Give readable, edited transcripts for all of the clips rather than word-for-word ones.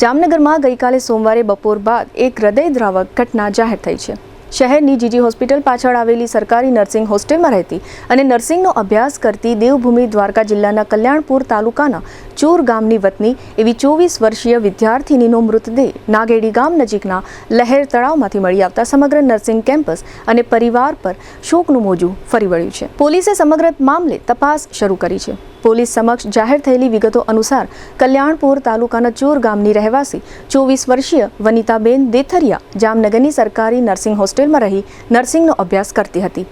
જામનગરમાં ગઈકાલે સોમવારે બપોર બાદ એક હૃદયદ્રાવક ઘટના જાહેર થઈ છે। શહેરની જીજી હોસ્પિટલ પાછળ આવેલી સરકારી નર્સિંગ હોસ્ટેલમાં રહેતી અને નર્સિંગનો અભ્યાસ કરતી દેવભૂમિ દ્વારકા જિલ્લાના કલ્યાણપુર તાલુકાના ચૂર ગામની વતની એવી 24 વર્ષીય વિદ્યાર્થિનીનો મૃતદેહ નાગેડી ગામ નજીકના લહેર તળાવમાંથી મળી આવતા સમગ્ર નર્સિંગ કેમ્પસ અને પરિવાર પર શોકનું મોજું ફરી વળ્યું છે। પોલીસે સમગ્ર મામલે તપાસ શરૂ કરી છે। પોલીસ સમક્ષ જાહેર થયેલી વિગતો અનુસાર કલ્યાણપુર તાલુકાના ચૂર ગામની રહેવાસી 24 વર્ષીય વનિતાબેન દેથરિયા જામનગરની સરકારી નર્સિંગ હોસ્ટેલમાં રહી નર્સિંગનો અભ્યાસ કરતી હતી।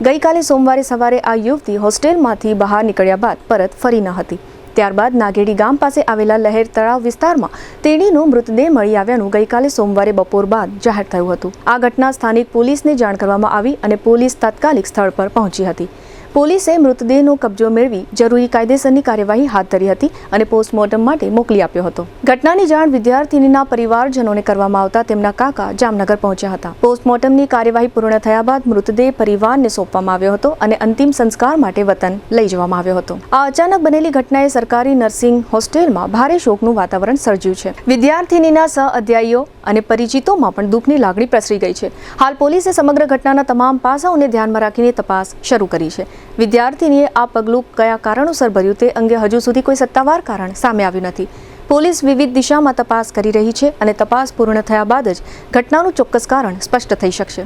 ગઈકાલે સોમવારે સવારે આ યુવતી હોસ્ટેલમાંથી બહાર નીકળ્યા બાદ પરત ફરી ન હતી। ત્યારબાદ નાગેડી ગામ પાસે આવેલા લહેર તળાવ વિસ્તારમાં તેણીનો મૃતદેહ મળી આવ્યાનું ગઈકાલે સોમવારે બપોર બાદ જાહેર થયું હતું। આ ઘટના સ્થાનિક પોલીસને જાણ કરવામાં આવી અને પોલીસ તાત્કાલિક સ્થળ પર પહોંચી હતી। પોલીસે મૃતદેહનો કબજો મેળવી જરૂરી કાયદેસરની કાર્યવાહી હાથ ધરી હતી અને પોસ્ટમોર્ટમ માટે મોકલી આપ્યો હતો। ઘટનાની જાણ વિદ્યાર્થિનીના પરિવારજનોને કરવામાં આવતા તેમના કાકા જામનગર પહોંચ્યા હતા। પોસ્ટમોર્ટમની કાર્યવાહી પૂર્ણ થયા બાદ મૃતદેહ પરિવારને સોંપવામાં આવ્યો હતો અને અંતિમ સંસ્કાર માટે વતન લઈ જવામાં આવ્યો હતો। આ અચાનક બનેલી ઘટનાએ સરકારી નર્સિંગ હોસ્ટેલમાં ભારે શોકનું વાતાવરણ સર્જ્યું છે। વિદ્યાર્થિનીના સહઅધ્યાયીઓ અને પરિચિતોમાં પણ દુઃખની લાગણી પ્રસરી ગઈ છે। હાલ પોલીસે સમગ્ર ઘટનાના તમામ પાસાઓને ધ્યાનમાં રાખીને તપાસ શરૂ કરી છે। વિદ્યાર્થીનીએ આ પગલું કયા કારણોસર ભર્યું તે અંગે હજુ સુધી કોઈ સત્તાવાર કારણ સામે આવ્યું નથી। પોલીસ વિવિધ દિશામાં તપાસ કરી રહી છે અને તપાસ પૂર્ણ થયા બાદ જ ઘટનાનું ચોક્કસ કારણ સ્પષ્ટ થઈ શકશે।